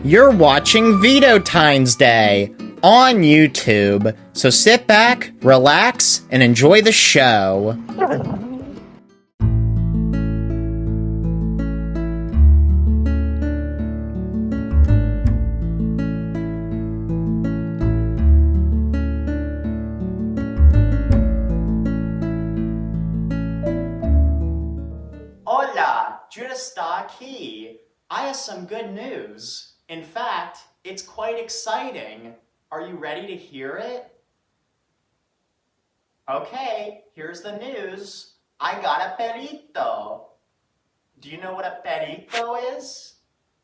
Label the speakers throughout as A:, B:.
A: You're watching Vitotines Day on YouTube, so sit back, relax, and enjoy the show. Hola, Judah está aquí. I have some good news. In fact, it's quite exciting. Are you ready to hear it? Okay, here's the news. I got a perrito. Do you know what a perrito is?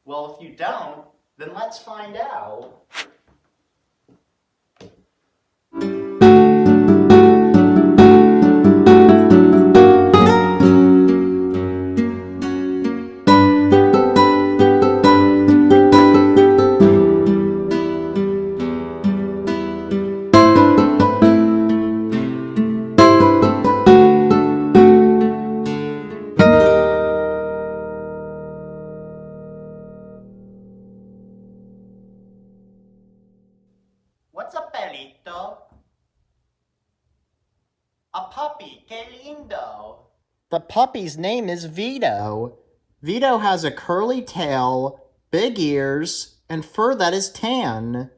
A: Well, if you don't, then let's find out. What's a perrito? A puppy, que lindo! The puppy's name is Veto. Veto has a curly tail, big ears, and fur that is tan.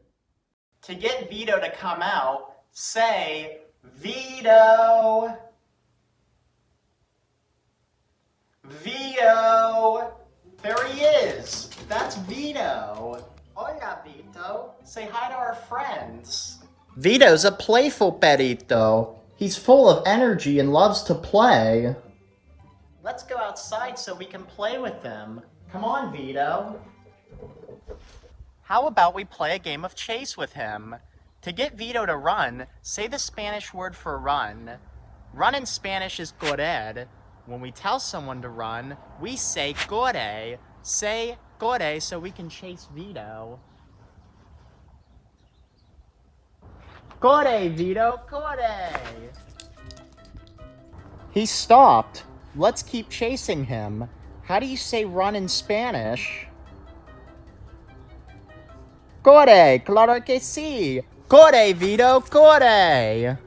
A: To get Veto to come out, say, Veto! Veto! There he is! That's Veto! Hola, Veto. Say hi to our friends. Vito's a playful perrito. He's full of energy and loves to play. Let's go outside so we can play with him. Come on, Veto. How about we play a game of chase with him? To get Veto to run, say the Spanish word for run. Run in Spanish is correr. When we tell someone to run, we say corre. Say corre so we can chase Veto. Corre, Veto, corre! He stopped. Let's keep chasing him. How do you say run in Spanish? Corre, claro que sí. Corre, Veto, corre!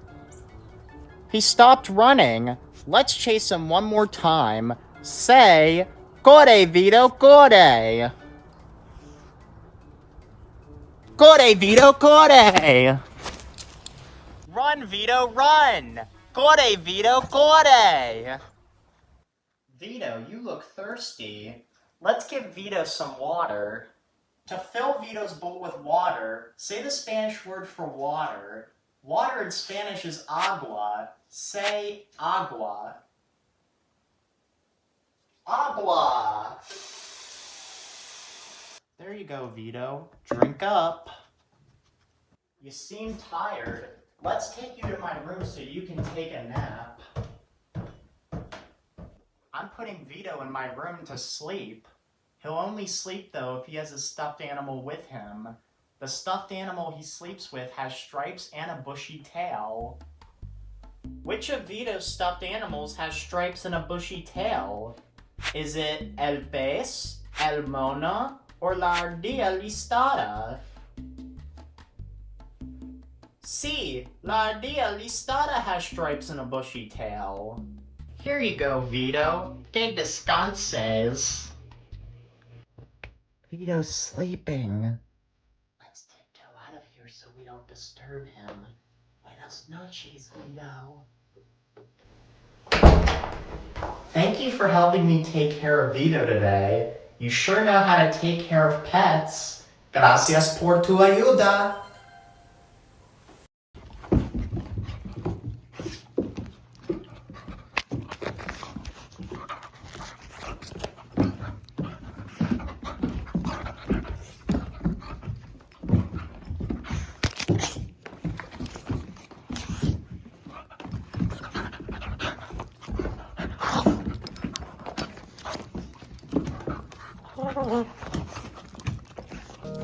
A: He stopped running. Let's chase him one more time. Say, corre, Veto, corre! Corre, Veto, corre! Run, Veto, run! Corre, Veto, corre! Veto, you look thirsty. Let's give Veto some water. To fill Vito's bowl with water, say the Spanish word for water. Water in Spanish is agua. Say agua. Agua! There you go, Veto. Drink up. You seem tired. Let's take you to my room so you can take a nap. I'm putting Veto in my room to sleep. He'll only sleep, though, if he has a stuffed animal with him. The stuffed animal he sleeps with has stripes and a bushy tail. Which of Vito's stuffed animals has stripes and a bushy tail? Is it el pez, el mono, or la ardilla listada? See, la ardilla listada has stripes and a bushy tail. Here you go, Veto. Que descanses. Vito's sleeping. Let's tiptoe out of here so we don't disturb him. Buenas noches, Veto. Thank you for helping me take care of Veto today. You sure know how to take care of pets. Gracias por tu ayuda.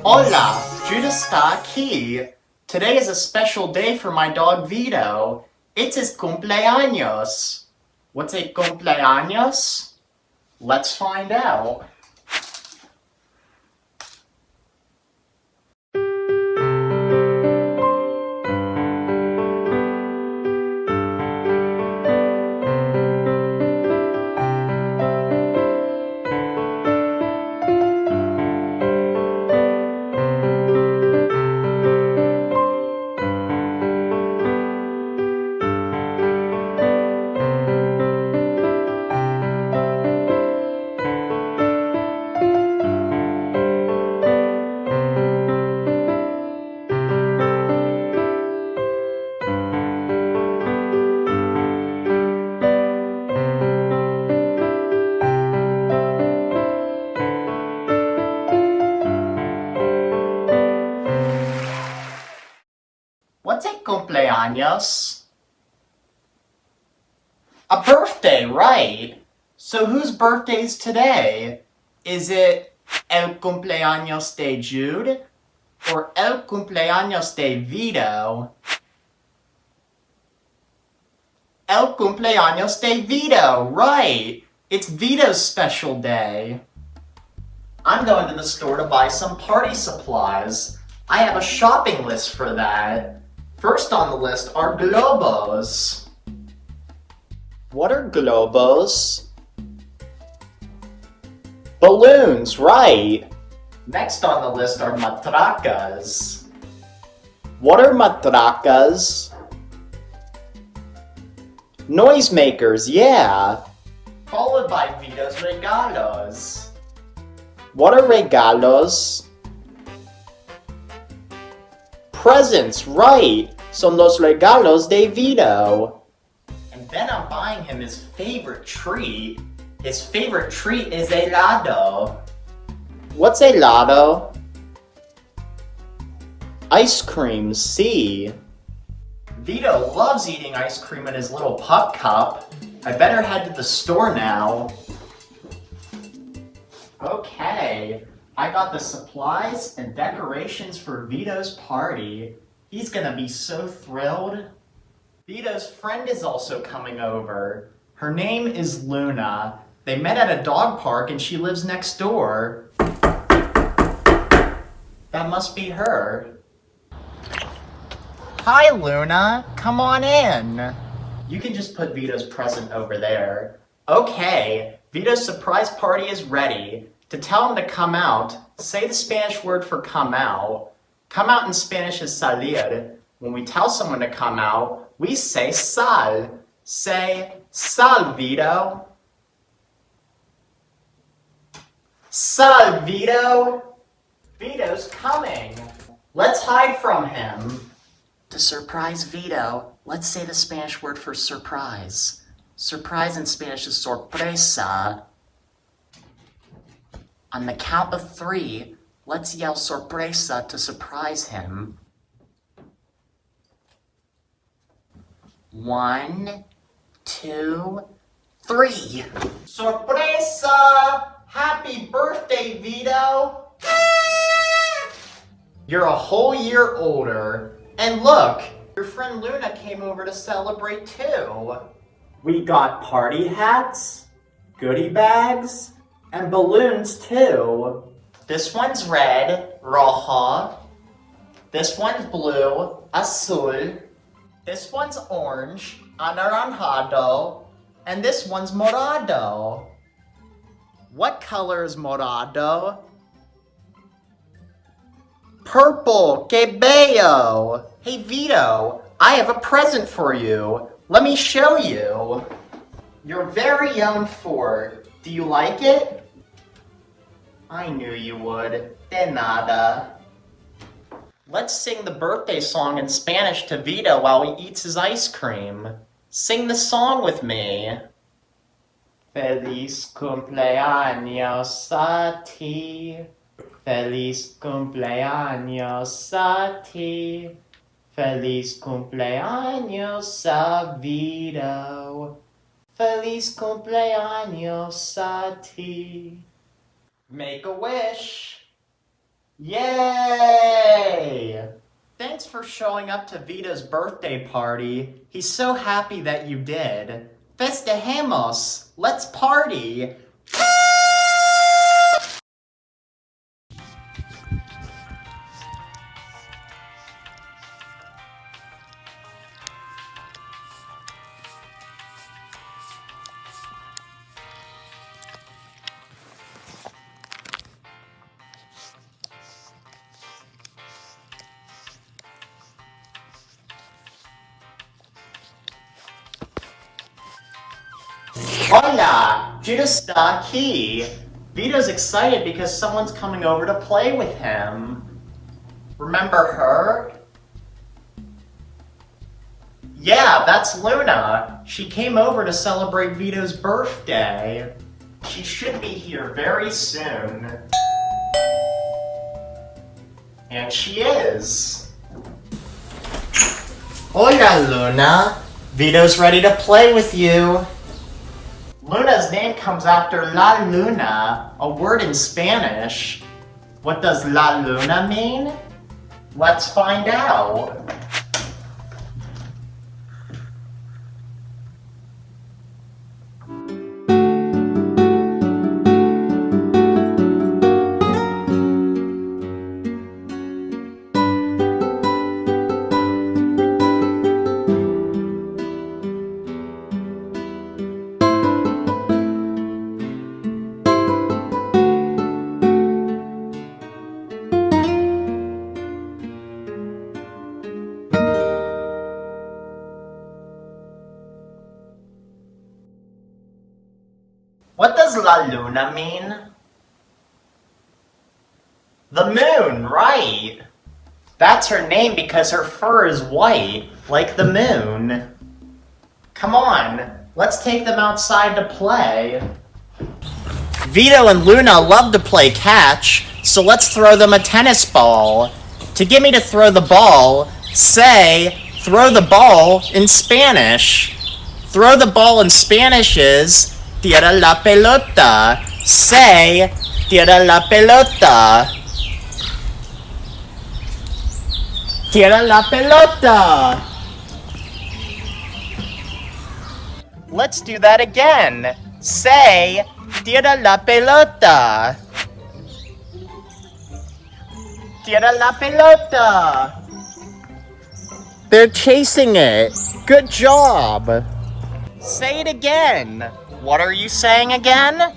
A: Hola, Judah está aquí. Today is a special day for my dog Veto. It's his cumpleaños. What's a cumpleaños? Let's find out. cumpleaños? A birthday, right? So whose birthday's today? Is it el cumpleaños de Jude or el cumpleaños de Vito? El cumpleaños de Vito, right? It's Vito's special day. I'm going to the store to buy some party supplies. I have a shopping list for that. First on the list are globos. What are globos? Balloons, right. Next on the list are matracas. What are matracas? Noisemakers, yeah. Followed by Vito's regalos. What are regalos? Presents, right. Son los regalos de Vito. And then I'm buying him his favorite treat. His favorite treat is helado. What's helado? Ice cream, see. Vito loves eating ice cream in his little pup cup. I better head to the store now. Okay, I got the supplies and decorations for Vito's party. He's gonna be so thrilled. Vito's friend is also coming over. Her name is Luna. They met at a dog park and she lives next door. That must be her. Hi, Luna. Come on in. You can just put Vito's present over there. Okay, Vito's surprise party is ready. To tell him to come out, say the Spanish word for come out. Come out in Spanish is salir. When we tell someone to come out, we say sal. Say, sal, Vito. Sal, Vito. Vito's coming. Let's hide from him. To surprise Vito, let's say the Spanish word for surprise. Surprise in Spanish is sorpresa. On the count of 3, let's yell sorpresa to surprise him. 1, 2, 3. Sorpresa! Happy birthday, Vito! You're a whole year older. And look, your friend Luna came over to celebrate too. We got party hats, goodie bags, and balloons too. This one's red, roja. This one's blue, azul. This one's orange, anaranjado. And this one's morado. What color is morado? Purple, que bello! Hey Vito, I have a present for you. Let me show you. Your very own fort. Do you like it? I knew you would. De nada. Let's sing the birthday song in Spanish to Vito while he eats his ice cream. Sing the song with me. Feliz cumpleaños a ti. Feliz cumpleaños a ti. Feliz cumpleaños a Vito. Feliz cumpleaños a ti. Make a wish. Yay! Thanks for showing up to Vito's birthday party. He's so happy that you did. Festejemos! Let's party! Hola! Jude está aquí! Vito's excited because someone's coming over to play with him. Remember her? Yeah, that's Luna. She came over to celebrate Vito's birthday. She should be here very soon. And she is. Hola, Luna. Vito's ready to play with you. Luna's name comes after La Luna, a word in Spanish. What does La Luna mean? Let's find out. What does La Luna mean? The moon, right. That's her name because her fur is white, like the moon. Come on, let's take them outside to play. Vito and Luna love to play catch, so let's throw them a tennis ball. To get me to throw the ball, say, throw the ball in Spanish. Throw the ball in Spanish is tira la pelota. Say, tira la pelota. Tira la pelota. Let's do that again. Say, tira la pelota. Tira la pelota. They're chasing it. Good job. Say it again. What are you saying again?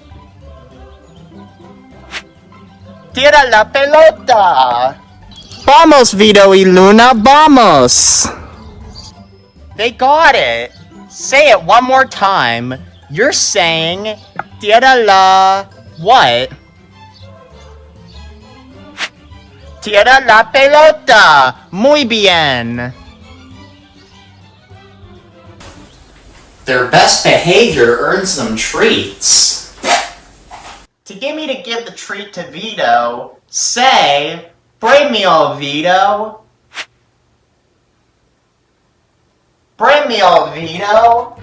A: Tira la pelota. Vamos, Vito y Luna, vamos. They got it. Say it one more time. You're saying tira la what? Tira la pelota. Muy bien. Their best behavior earns them treats. To get me to give the treat to Vito, say, premio, Vito. Premio, Vito.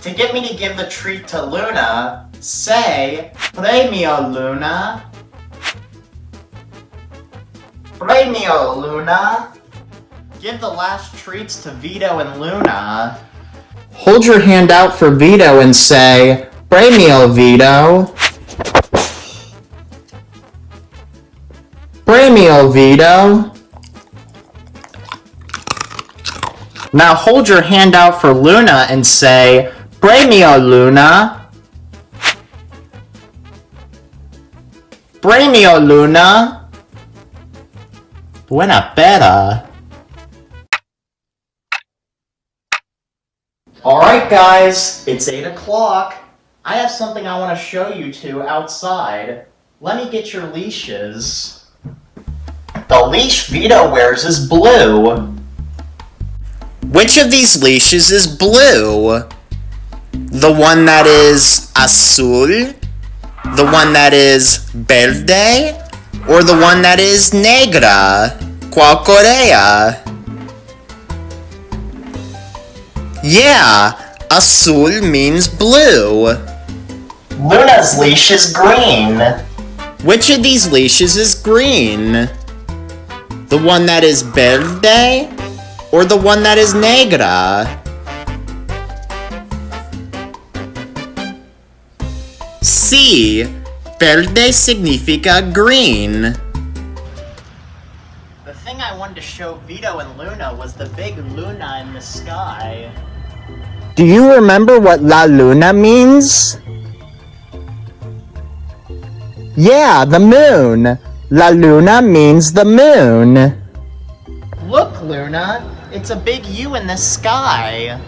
A: To get me to give the treat to Luna, say, premio, Luna. Premio, Luna. Give the last treats to Vito and Luna. Hold your hand out for Vito and say, premio, Vito. Premio, Vito. Now hold your hand out for Luna and say, premio, Luna. Premio, Luna. Buena pera. Alright guys, it's 8 o'clock. I have something I want to show you two outside. Let me get your leashes. The leash Vito wears is blue. Which of these leashes is blue? The one that is azul? The one that is verde? Or the one that is negra? ¿Cuál Corea? Yeah, azul means blue. Luna's leash is green. Which of these leashes is green? The one that is verde? Or the one that is negra? Sí, verde significa green. The thing I wanted to show Vito and Luna was the big Luna in the sky. Do you remember what La Luna means? Yeah, the moon. La Luna means the moon. Look, Luna, it's a big U in the sky.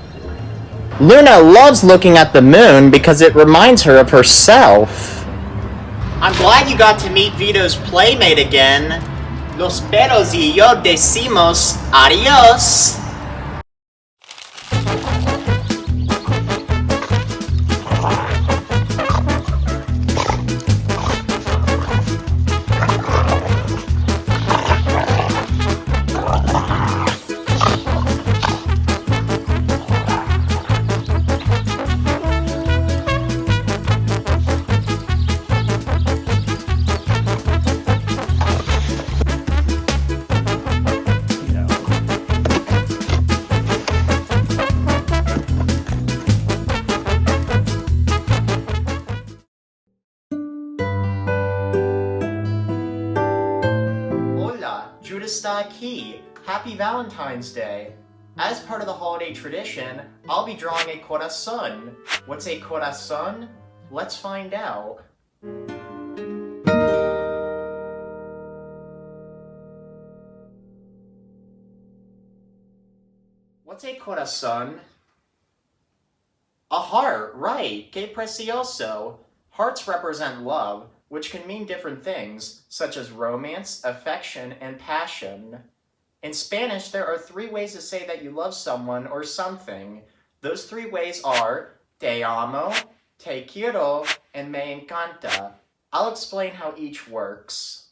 A: Luna loves looking at the moon because it reminds her of herself. I'm glad you got to meet Vito's playmate again. Los perros y yo decimos adiós. está aquí. Happy Valentine's Day. As part of the holiday tradition, I'll be drawing a corazón. What's a corazón? Let's find out. What's a corazón? A heart, right. Que precioso. Hearts represent love, which can mean different things, such as romance, affection, and passion. In Spanish, there are 3 ways to say that you love someone or something. Those 3 ways are te amo, te quiero, and me encanta. I'll explain how each works.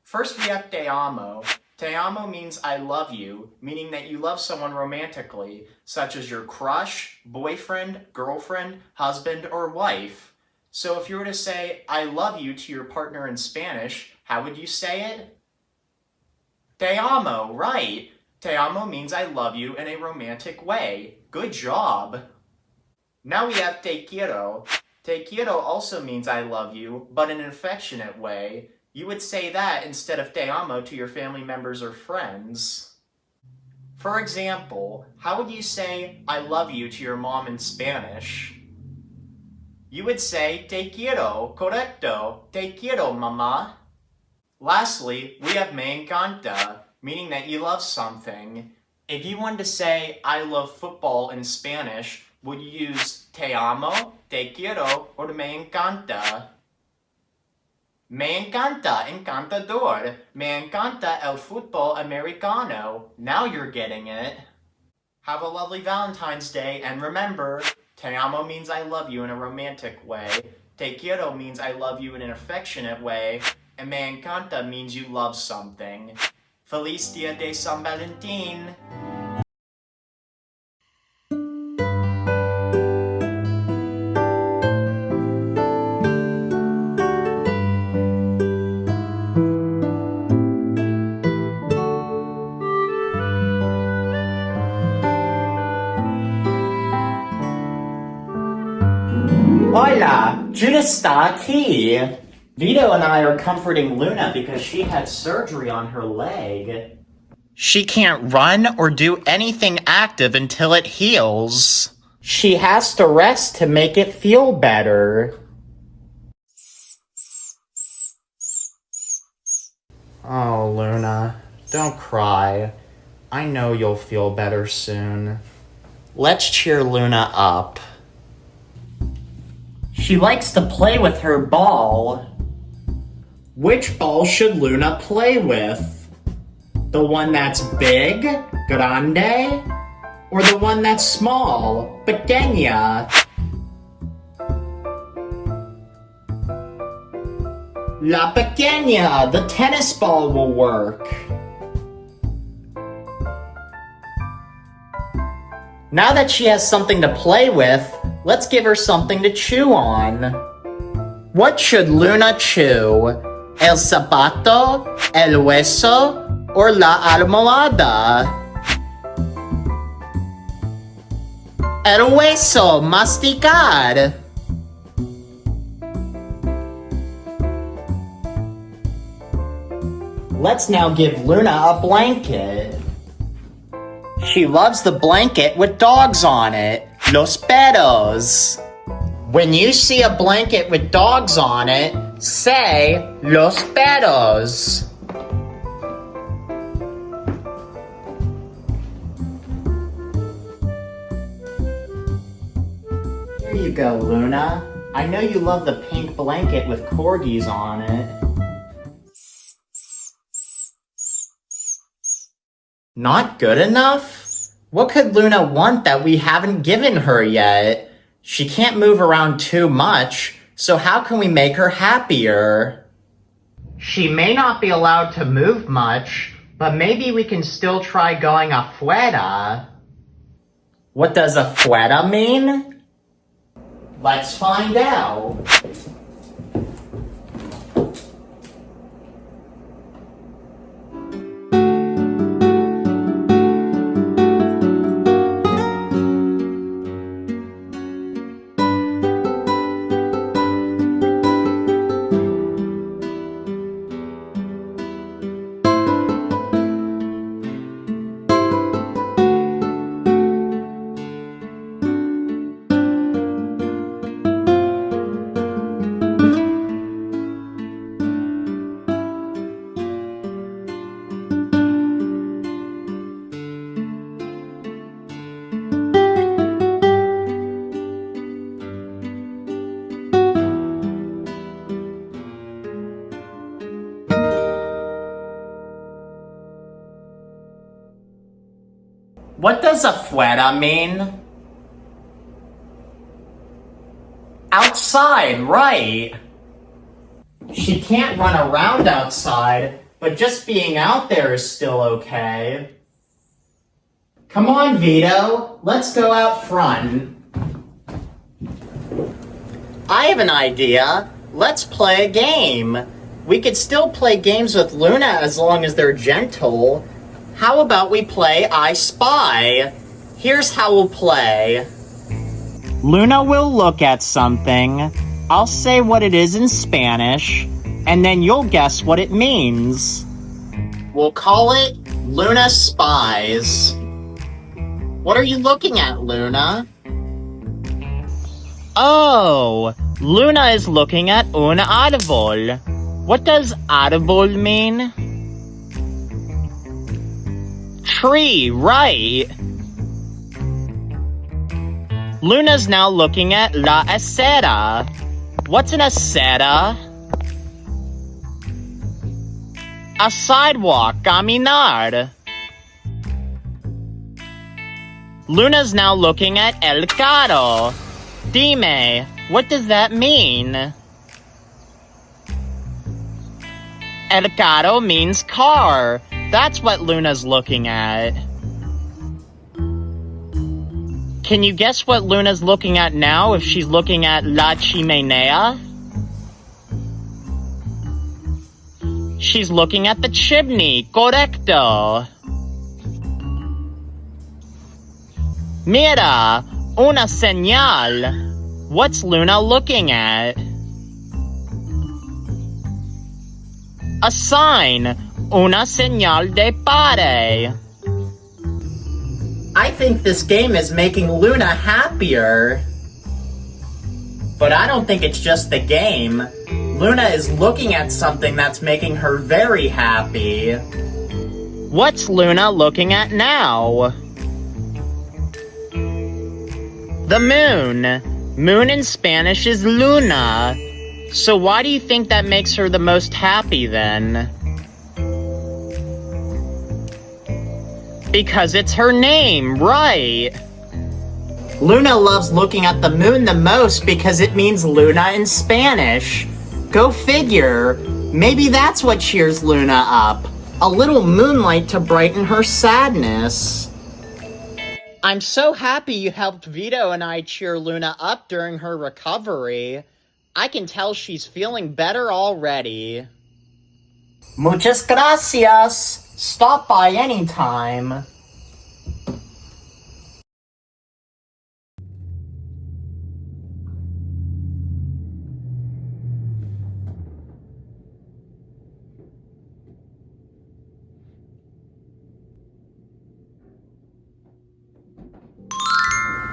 A: First, we have te amo. Te amo means I love you, meaning that you love someone romantically, such as your crush, boyfriend, girlfriend, husband, or wife. So if you were to say I love you to your partner in Spanish, how would you say it? Te amo, right. Te amo means I love you in a romantic way. Good job. Now we have te quiero. Te quiero also means I love you, but in an affectionate way. You would say that instead of te amo to your family members or friends. For example, how would you say I love you to your mom in Spanish? You would say te quiero, correcto, te quiero, mamá. Lastly, we have me encanta, meaning that you love something. If you wanted to say I love football in Spanish, would you use te amo, te quiero, or me encanta? Me encanta, encantador. Me encanta el fútbol americano. Now you're getting it. Have a lovely Valentine's Day, and remember, te amo means I love you in a romantic way. Te quiero means I love you in an affectionate way. And me encanta means you love something. Feliz Dia de San Valentín! Hola, Judah está aquí. Vito and I are comforting Luna because she had surgery on her leg. She can't run or do anything active until it heals. She has to rest to make it feel better. Oh, Luna, don't cry. I know you'll feel better soon. Let's cheer Luna up. She likes to play with her ball. Which ball should Luna play with? The one that's big, grande, or the one that's small, pequeña? La pequeña, the tennis ball will work. Now that she has something to play with, let's give her something to chew on. What should Luna chew? El zapato, el hueso, or la almohada? El hueso, masticar. Let's now give Luna a blanket. She loves the blanket with dogs on it. Los perros. When you see a blanket with dogs on it, say los perros. Here you go, Luna. I know you love the pink blanket with corgis on it. Not good enough? What could Luna want that we haven't given her yet? She can't move around too much, so how can we make her happier? She may not be allowed to move much, but maybe we can still try going afuera. What does afuera mean? Let's find out. What does afuera mean? Outside, right. She can't run around outside, but just being out there is still okay. Come on, Vito, let's go out front. I have an idea. Let's play a game. We could still play games with Luna as long as they're gentle. How about we play I Spy? Here's how we'll play. Luna will look at something. I'll say what it is in Spanish, and then you'll guess what it means. We'll call it Luna Spies. What are you looking at, Luna? Oh, Luna is looking at un árbol. What does árbol mean? Tree, right. Luna's now looking at la acera. What's an acera? A sidewalk, caminar. Luna's now looking at el carro. Dime, what does that mean? El carro means car. That's what Luna's looking at. Can you guess what Luna's looking at now if she's looking at la chimenea? She's looking at the chimney, correcto. Mira, una señal. What's Luna looking at? A sign, una señal de pare. I think this game is making Luna happier. But I don't think it's just the game. Luna is looking at something that's making her very happy. What's Luna looking at now? The moon. Moon in Spanish is luna. So why do you think that makes her the most happy then? Because it's her name, right? Luna loves looking at the moon the most because it means Luna in Spanish. Go figure. Maybe that's what cheers Luna up. A little moonlight to brighten her sadness. I'm so happy you helped Vito and I cheer Luna up during her recovery. I can tell she's feeling better already. Muchas gracias. Stop by anytime.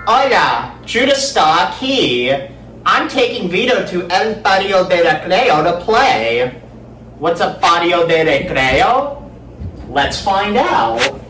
A: Hola, Judah está aquí. I'm taking Vito to El Patio de Recreo to play. What's a patio de recreo? Let's find out.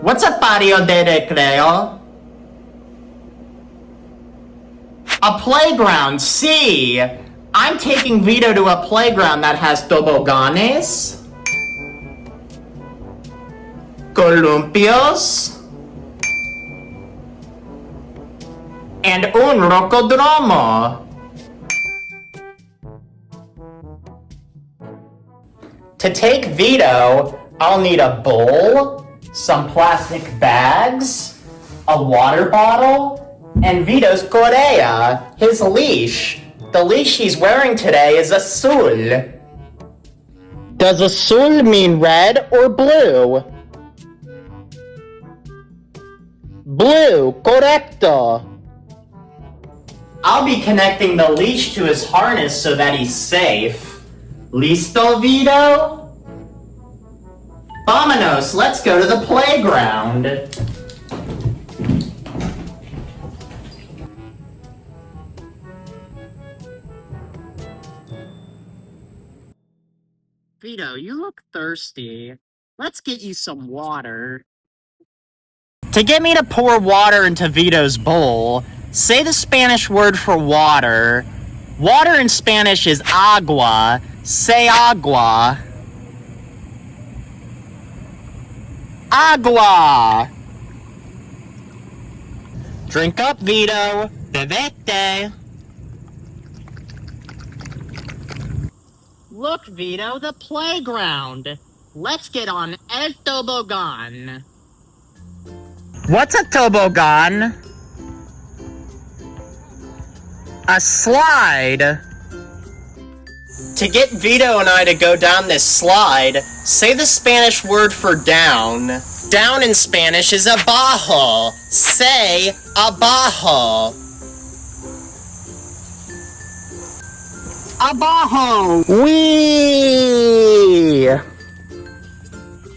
A: What's a patio de recreo? A playground, see! I'm taking Vito to a playground that has toboganes, columpios, and un rocodromo. To take Vito, I'll need a bowl, some plastic bags, a water bottle, and Vito's correa, his leash. The leash he's wearing today is azul. Does azul mean red or blue? Blue, correcto. I'll be connecting the leash to his harness so that he's safe. Listo, Vito? Vámonos, let's go to the playground. Vito, you look thirsty. Let's get you some water. To get me to pour water into Vito's bowl, say the Spanish word for water. Water in Spanish is agua. Say agua. Agua. Drink up, Vito. Bebete. Look, Vito, the playground. Let's get on El Tobogán. What's a tobogán? A slide. To get Vito and I to go down this slide, say the Spanish word for down. Down in Spanish is abajo. Say abajo. Abajo.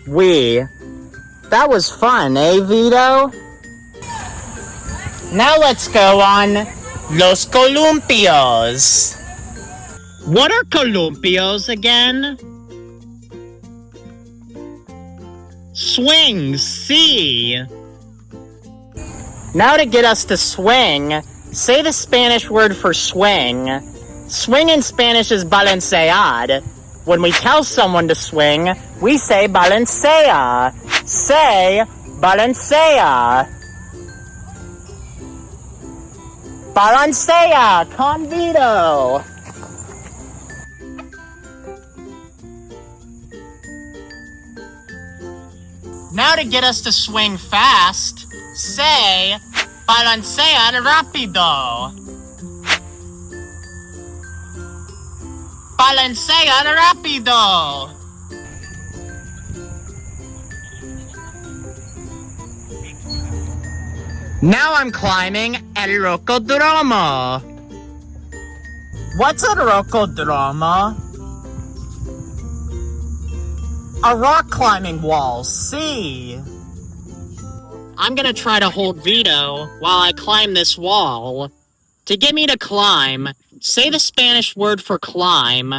A: We. That was fun, eh, Vito? Now let's go on Los Columpios. What are columpios again? Swings, see. Now to get us to swing, say the Spanish word for swing. Swing in Spanish is balancear. When we tell someone to swing, we say balancea. Say balancea. Balancea con Vito. Now to get us to swing fast, say balancea rápido. Balancea rápido. Now I'm climbing El Rocodromo. What's a Rocodromo? A rock climbing wall, see. I'm gonna try to hold Vito while I climb this wall. To get me to climb, say the Spanish word for climb.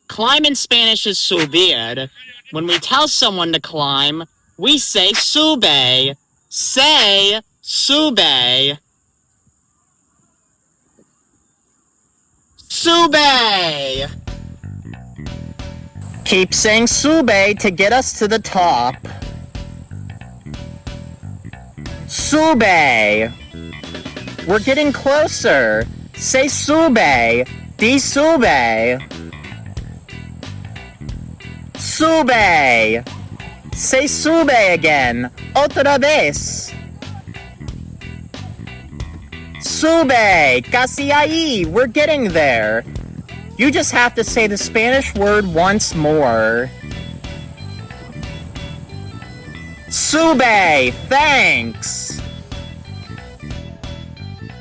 A: Climb in Spanish is subir. When we tell someone to climb, we say sube. Say sube. Sube. Keep saying sube to get us to the top. Sube. We're getting closer. Say sube. Di sube. Sube. Say sube again. Otra vez. Sube. Casi ahí. We're getting there. You just have to say the Spanish word once more. Sube. Thanks.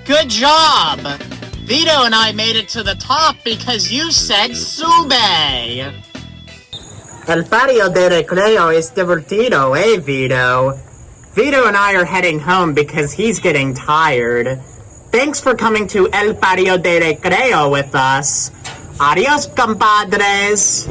A: Good job! Vito and I made it to the top because you said sube! El patio de recreo es divertido, eh, Vito? Vito and I are heading home because he's getting tired. Thanks for coming to El patio de recreo with us. Adios, compadres!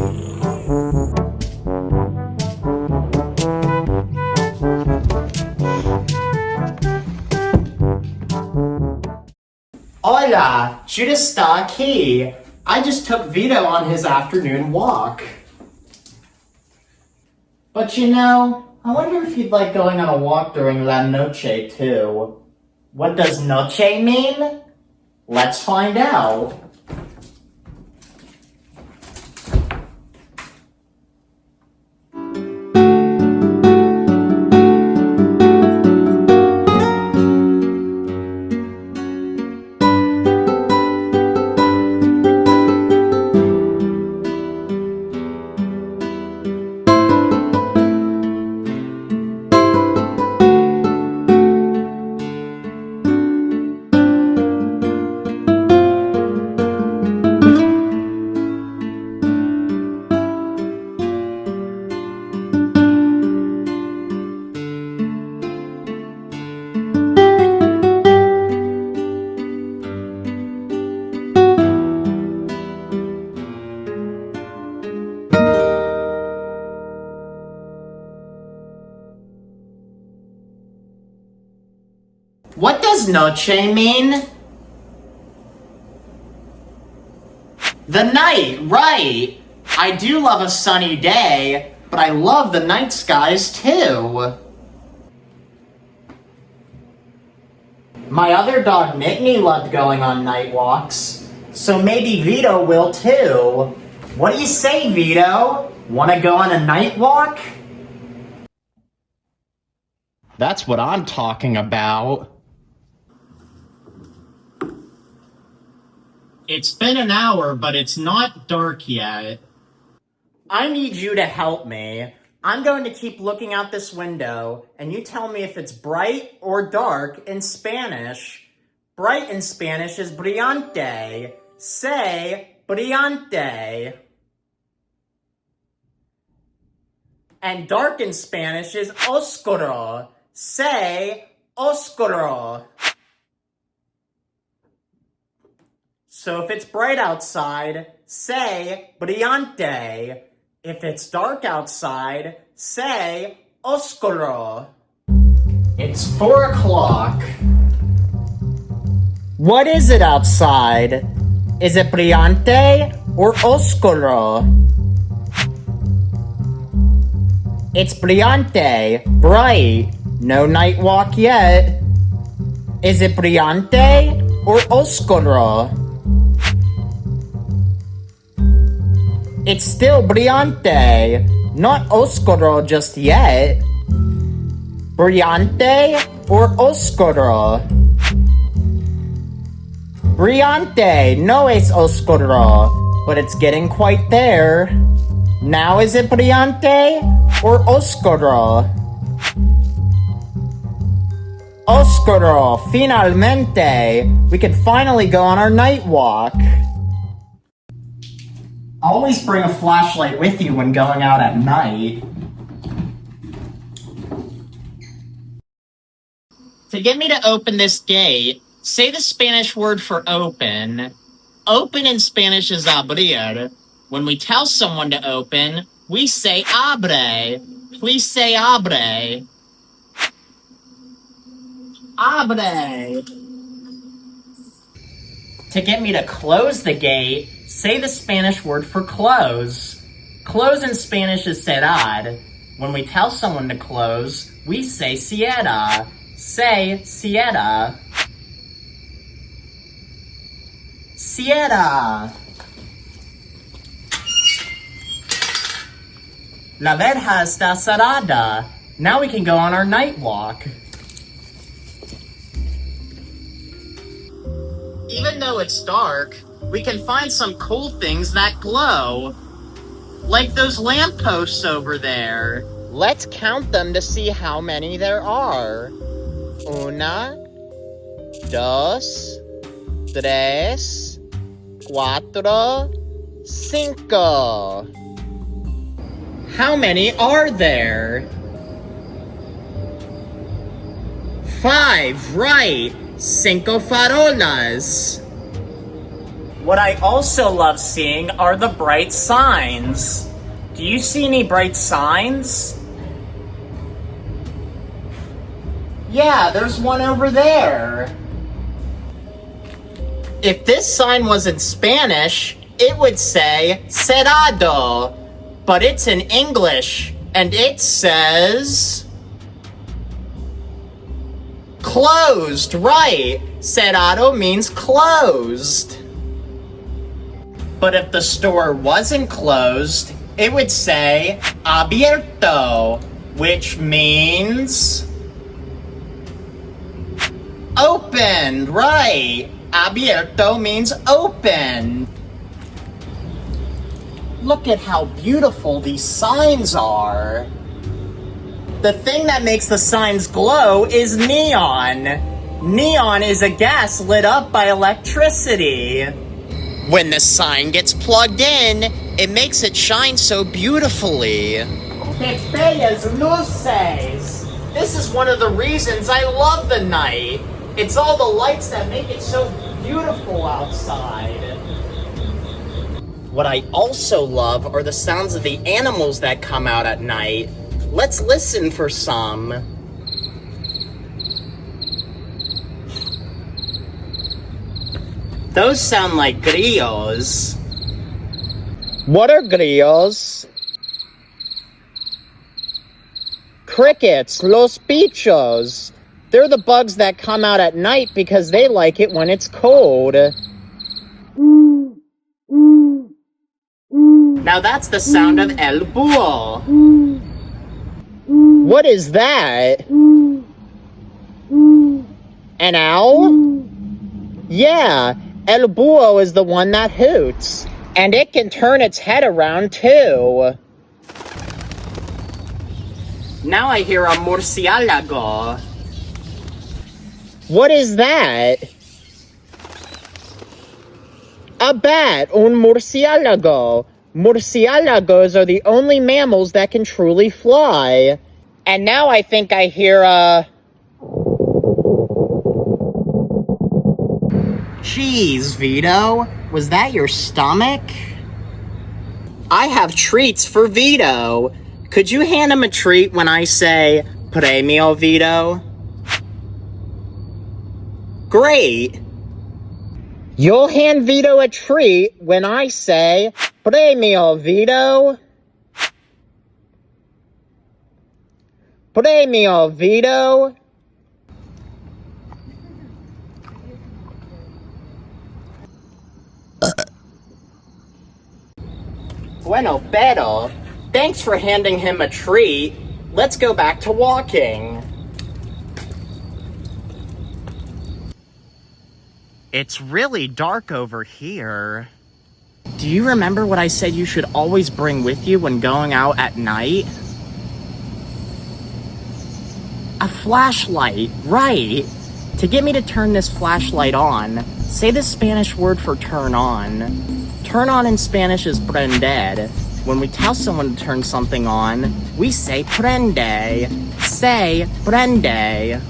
A: Hola, Judas está aquí. I just took Vito on his afternoon walk. But you know, I wonder if he'd like going on a walk during La Noche too. What does noche mean? Let's find out. noche mean? The night, right. I do love a sunny day, but I love the night skies too. My other dog Nittany loved going on night walks, so maybe Vito will too. What do you say, Vito? Wanna go on a night walk? That's what I'm talking about. It's been an hour, but it's not dark yet. I need you to help me. I'm going to keep looking out this window, and you tell me if it's bright or dark in Spanish. Bright in Spanish is brillante. Say brillante. And dark in Spanish is oscuro. Say oscuro. So if it's bright outside, say brillante. If it's dark outside, say oscuro. It's 4 o'clock. What is it outside? Is it brillante or oscuro? It's brillante, bright. No night walk yet. Is it brillante or oscuro? It's still brillante, not oscuro just yet. Brillante or oscuro? Brillante, no es oscuro, but it's getting quite there. Now is it brillante or oscuro? Oscuro, finalmente. We can finally go on our night walk. Always bring a flashlight with you when going out at night. To get me to open this gate, say the Spanish word for open. Open in Spanish is abrir. When we tell someone to open, we say abre. Please say abre. Abre. To get me to close the gate, say the Spanish word for close. Close in Spanish is cerrar. When we tell someone to close, we say cierra. Say cierra. Cierra. La verja está cerrada. Now we can go on our night walk. Even though it's dark, we can find some cool things that glow. Like those lampposts over there. Let's count them to see how many there are. Una, dos, tres, cuatro, cinco. How many are there? 5, right. Cinco farolas. What I also love seeing are the bright signs. Do you see any bright signs? Yeah, there's one over there. If this sign was in Spanish, it would say cerrado, but it's in English, and it says closed, right? Cerrado means closed. But if the store wasn't closed, it would say abierto, which means open, right? Abierto means open. Look at how beautiful these signs are. The thing that makes the signs glow is neon. Neon is a gas lit up by electricity. When the sign gets plugged in, it makes it shine so beautifully. Que bellas luces! This is one of the reasons I love the night. It's all the lights that make it so beautiful outside. What I also love are the sounds of the animals that come out at night. Let's listen for some. Those sound like grillos. What are grillos? Crickets, los bichos. They're the bugs that come out at night because they like it when it's cold. Now that's the sound of el búho. What is that? An owl? Yeah, el búho is the one that hoots. And it can turn its head around too. Now I hear a murciélago. What is that? A bat, un murciélago. Murciélagos are the only mammals that can truly fly. And now I think I hear a... Jeez, Vito, was that your stomach? I have treats for Vito. Could you hand him a treat when I say, Premio, Vito? Great. You'll hand Vito a treat when I say, Premio, Vito. Premio, Vito. Bueno, pero, thanks for handing him a treat. Let's go back to walking. It's really dark over here. Do you remember what I said you should always bring with you when going out at night? A flashlight, right. To get me to turn this flashlight on, say the Spanish word for turn on. Turn on in Spanish is prender. When we tell someone to turn something on, we say prende. Say prende.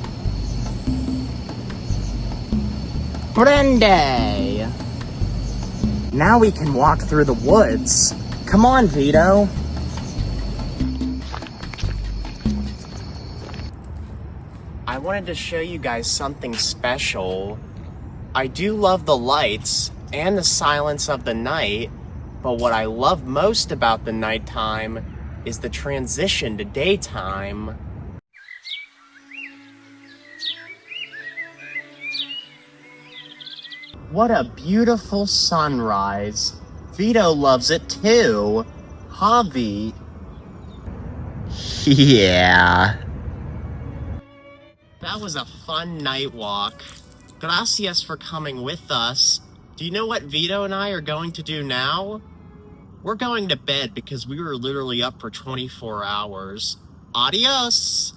A: Prende. Now we can walk through the woods. Come on, Vito. I wanted to show you guys something special. I do love the lights and the silence of the night, but what I love most about the nighttime is the transition to daytime. What a beautiful sunrise. Vito loves it too. Javi. Yeah. That was a fun night walk. Gracias for coming with us. Do you know what Vito and I are going to do now? We're going to bed because we were literally up for 24 hours. Adios!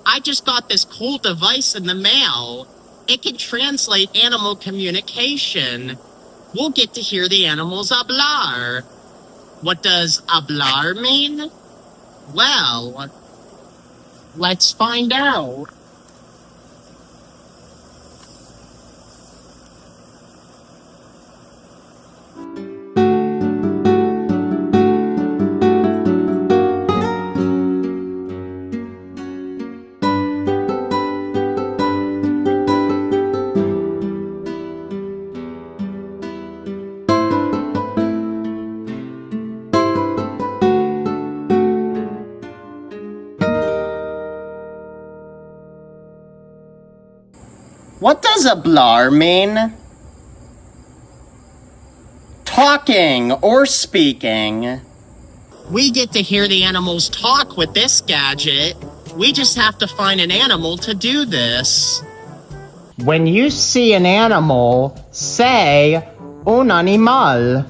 A: I just got this cool device in the mail. It can translate animal communication. We'll get to hear the animals hablar. What does hablar mean? Well, let's find out. What does hablar mean? Talking or speaking. We get to hear the animals talk with this gadget. We just have to find an animal to do this. When you see an animal, say, un animal.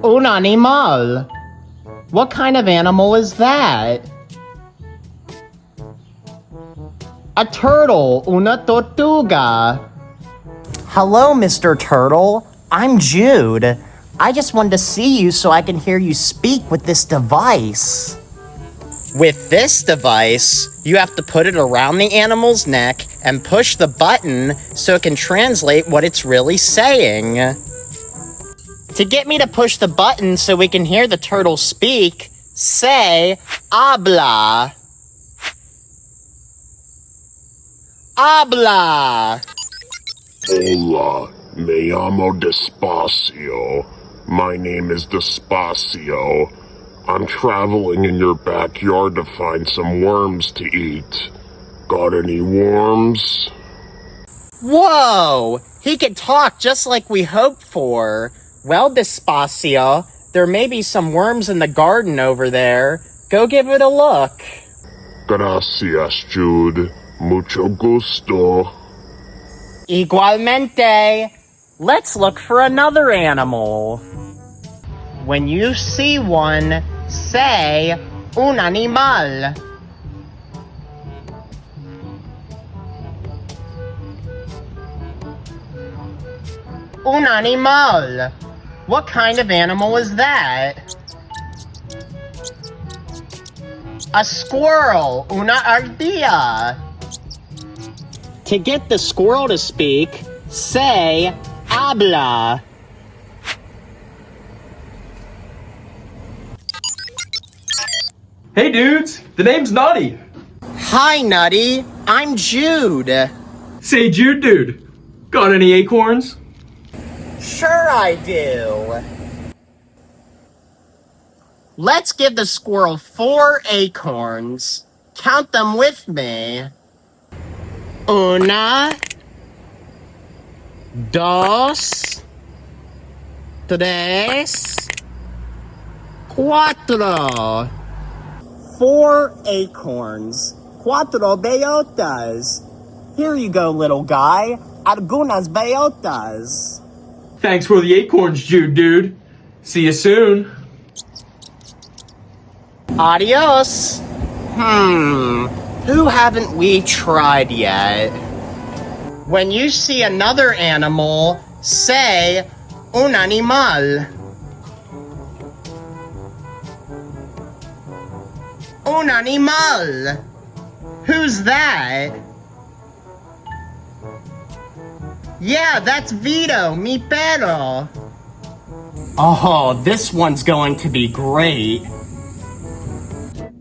A: Un animal. What kind of animal is that? A turtle, una tortuga. Hello, Mr. Turtle. I'm Jude. I just wanted to see you so I can hear you speak with this device. With this device, you have to put it around the animal's neck and push the button so it can translate what it's really saying. To get me to push the button so we can hear the turtle speak, say, habla. Habla.
B: Hola, me llamo Despacio. My name is Despacio. I'm traveling in your backyard to find some worms to eat. Got any worms?
A: Whoa! He can talk just like we hoped for. Well, Despacio, there may be some worms in the garden over there. Go give it a look.
B: Gracias, Jude. Mucho gusto.
A: Igualmente. Let's look for another animal. When you see one, say un animal. Un animal. What kind of animal is that? A squirrel. Una ardilla. To get the squirrel to speak, say habla.
C: Hey dudes, the name's Nutty.
A: Hi, Nutty. I'm Jude.
C: Say Jude dude, got any acorns?
A: Sure I do. Let's give the squirrel 4 acorns. Count them with me. Una, dos, tres, cuatro. 4 acorns. Cuatro bellotas. Here you go, little guy. Algunas bellotas.
C: Thanks for the acorns, Jude dude. See you soon.
A: Adios. Who haven't we tried yet? When you see another animal, say un animal. Un animal. Who's that? Yeah, that's Veto, mi perro. Oh, this one's going to be great.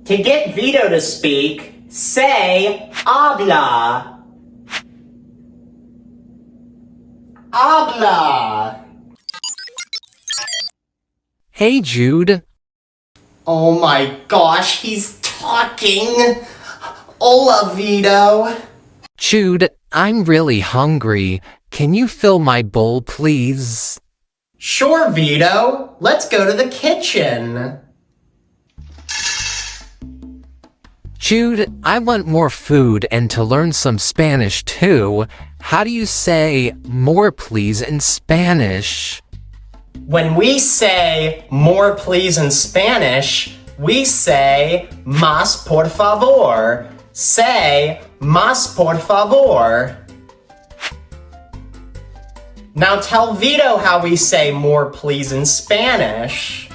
A: To get Veto to speak, say habla. Habla.
D: Hey, Jude.
A: Oh my gosh, he's talking. Hola, Veto.
D: Jude, I'm really hungry. Can you fill my bowl, please?
A: Sure, Veto. Let's go to the kitchen.
D: Jude, I want more food and to learn some Spanish too. How do you say more please in Spanish?
A: When we say more please in Spanish, we say más por favor. Say más por favor. Now tell Veto how we say more please in Spanish.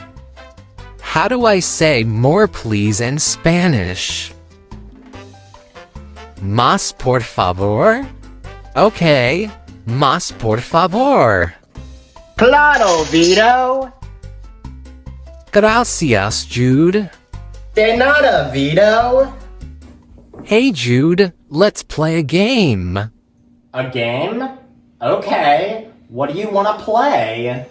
D: How do I say more please in Spanish? Más por favor? Okay, más por favor.
A: Claro, Veto.
D: Gracias, Jude.
A: De nada, Veto.
D: Hey, Jude, let's play a game.
A: A game? Okay. What do you want to play?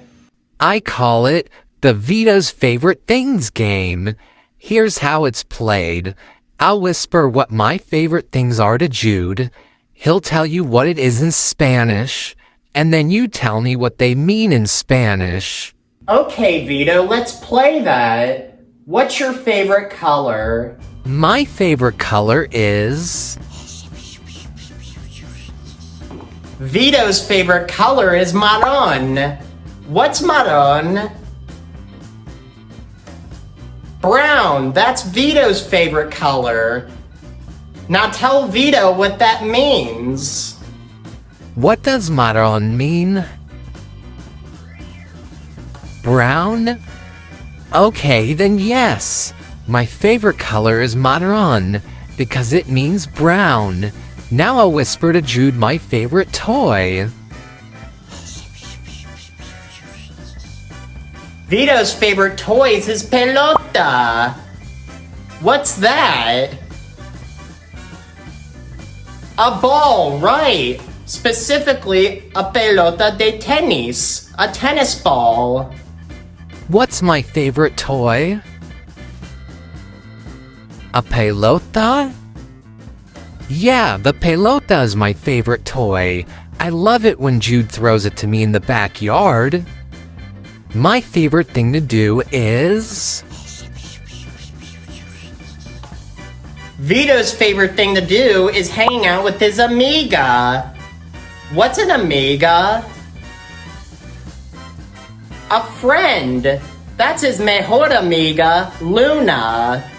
D: I call it the Vito's Favorite Things game. Here's how it's played. I'll whisper what my favorite things are to Jude. He'll tell you what it is in Spanish, and then you tell me what they mean in Spanish.
A: Okay, Veto, let's play that. What's your favorite color?
D: My favorite color is...
A: Vito's favorite color is marron. What's marron? Brown. That's Vito's favorite color. Now tell Vito what that means.
D: What does marron mean? Brown? Okay, then yes. My favorite color is marron because it means brown. Now I'll whisper to Jude my favorite toy.
A: Vito's favorite toys is pelota. What's that? A ball, right. Specifically, a pelota de tenis, a tennis ball.
D: What's my favorite toy? A pelota? Yeah, the pelota is my favorite toy. I love it when Jude throws it to me in the backyard. My favorite thing to do is...
A: Vito's favorite thing to do is hanging out with his amiga. What's an amiga? A friend. That's his mejor amiga, Luna.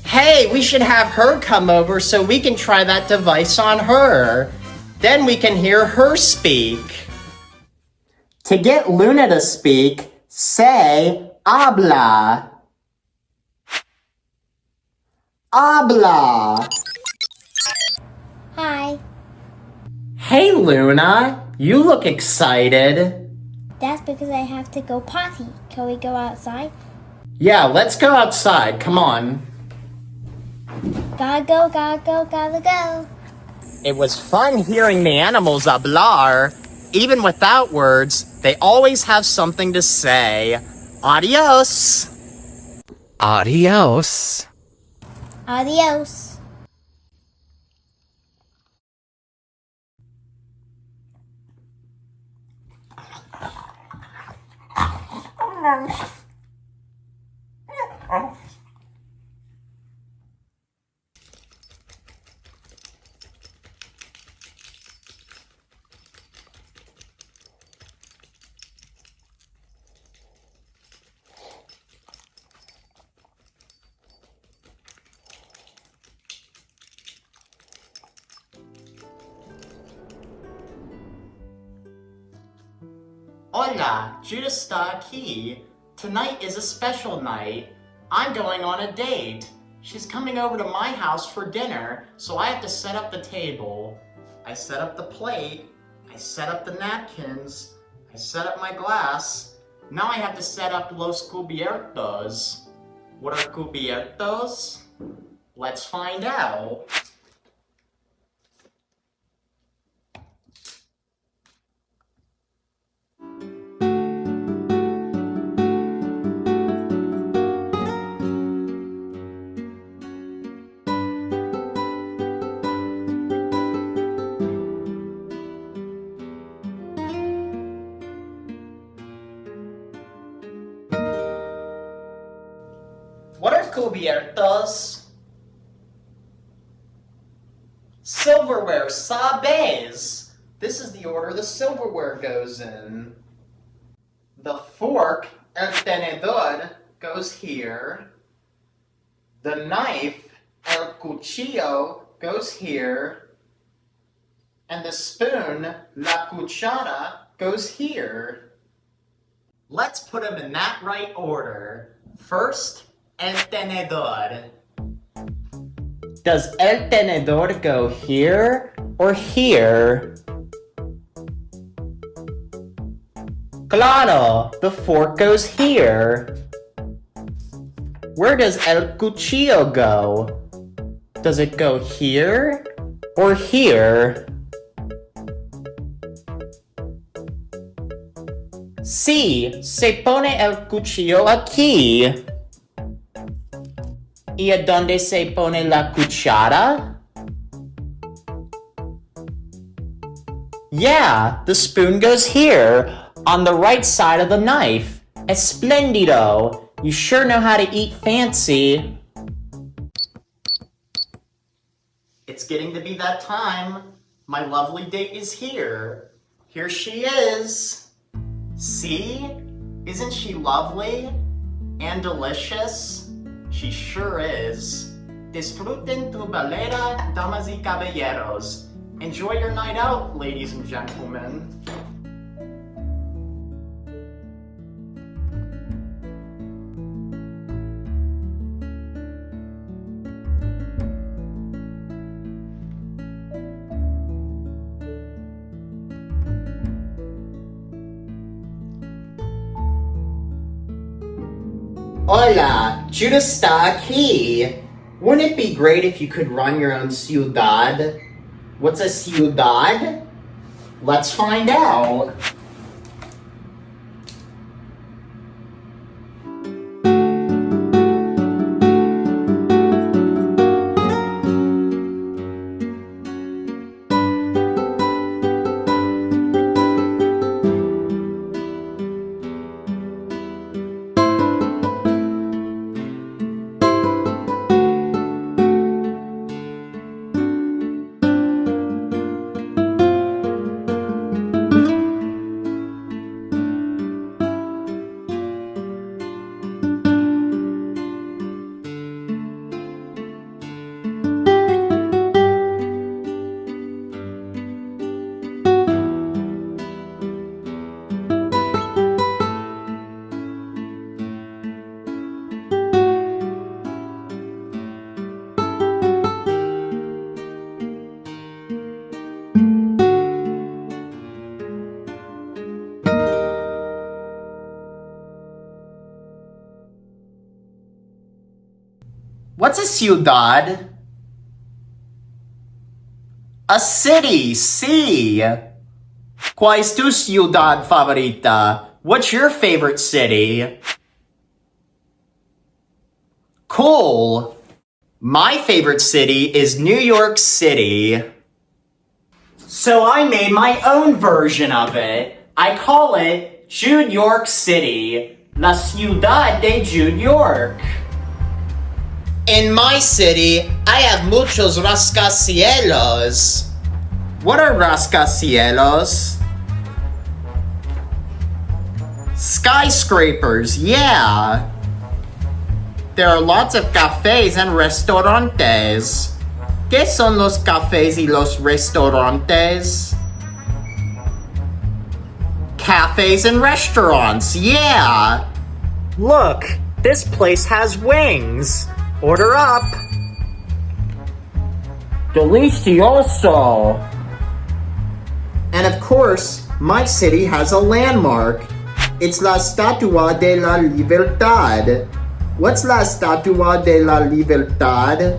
A: Hey, we should have her come over so we can try that device on her. Then we can hear her speak. To get Luna to speak, say habla. Habla.
E: Hi.
A: Hey Luna, you look excited.
E: That's because I have to go potty. Can we go outside?
A: Yeah, let's go outside, come on.
E: Gotta go, gotta go, gotta go.
A: It was fun hearing the animals hablar. Even without words, they always have something to say. Adios.
D: Adios.
E: Adios.
A: Hola, Judas está aquí. Tonight is a special night. I'm going on a date. She's coming over to my house for dinner, so I have to set up the table. I set up the plate. I set up the napkins. I set up my glass. Now I have to set up los cubiertos. What are cubiertos? Let's find out. What are cubiertos? Silverware, sabes. This is the order the silverware goes in. The fork, el tenedor, goes here. The knife, el cuchillo, goes here. And the spoon, la cuchara, goes here. Let's put them in that right order. First, el tenedor. Does el tenedor go here or here? Claro, the fork goes here. Where does el cuchillo go? Does it go here or here? Sí, se pone el cuchillo aquí. ¿Y a dónde se pone la cuchara? Yeah, the spoon goes here, on the right side of the knife. Esplendido. You sure know how to eat fancy. It's getting to be that time. My lovely date is here. Here she is. See? Isn't she lovely? And delicious? She sure is. Disfruten tu balera, damas y caballeros. Enjoy your night out, ladies and gentlemen. Hola, Judah está aquí. Wouldn't it be great if you could run your own ciudad? What's a ciudad? Let's find out. What's a ciudad? A city, sí. ¿Cuál es tu ciudad favorita? What's your favorite city? Cool. My favorite city is New York City. So I made my own version of it. I call it Jude York City, La Ciudad de Jude York. In my city, I have muchos rascacielos. What are rascacielos? Skyscrapers, yeah. There are lots of cafes and restaurantes. ¿Qué son los cafés y los restaurantes? Cafes and restaurants, yeah. Look, this place has wings. Order up. Delicioso. And of course, my city has a landmark. It's La Estatua de la Libertad. What's La Estatua de la Libertad?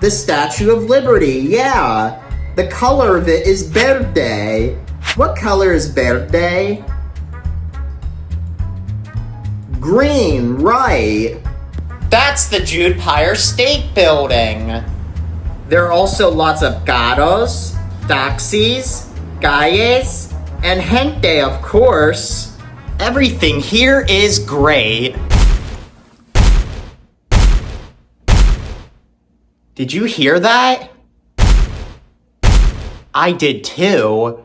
A: The Statue of Liberty, yeah. The color of it is verde. What color is verde? Green, right. That's the Jude Pyre State Building. There are also lots of carros, taxis, calles, and gente, of course. Everything here is great. Did you hear that? I did too.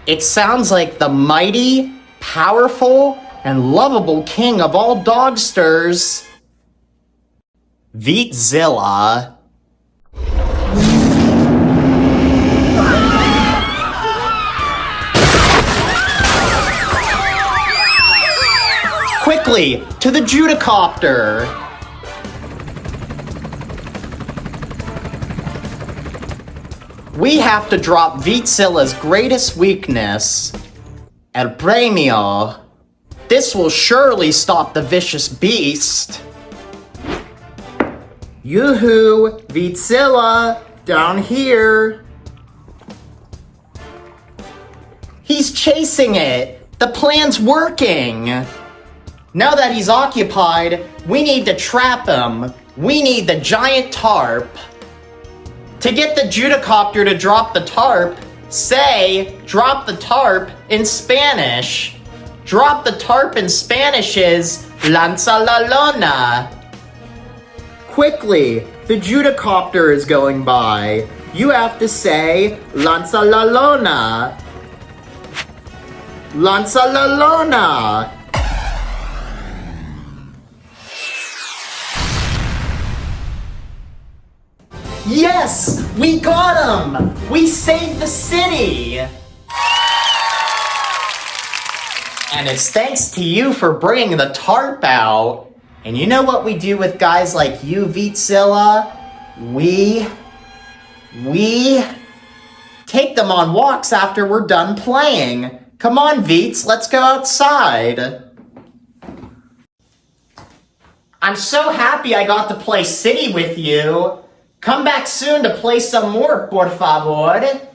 A: It sounds like the mighty, powerful, and lovable king of all dogsters, Vitzilla. Quickly, to the Judicopter! We have to drop Vitzilla's greatest weakness, El Premio. This will surely stop the vicious beast. Yoo-hoo, Vitzilla, down here. He's chasing it. The plan's working. Now that he's occupied, we need to trap him. We need the giant tarp. To get the Judicopter to drop the tarp, say, drop the tarp in Spanish. Drop the tarp in Spanish is lanza la lona. Quickly, the Judicopter is going by. You have to say, lanza la lona. Lanza la lona. Yes! We got him! We saved the city! And it's thanks to you for bringing the tarp out. And you know what we do with guys like you, Vitzilla? We take them on walks after we're done playing. Come on, Vitz, let's go outside. I'm so happy I got to play City with you. Come back soon to play some more, por favor.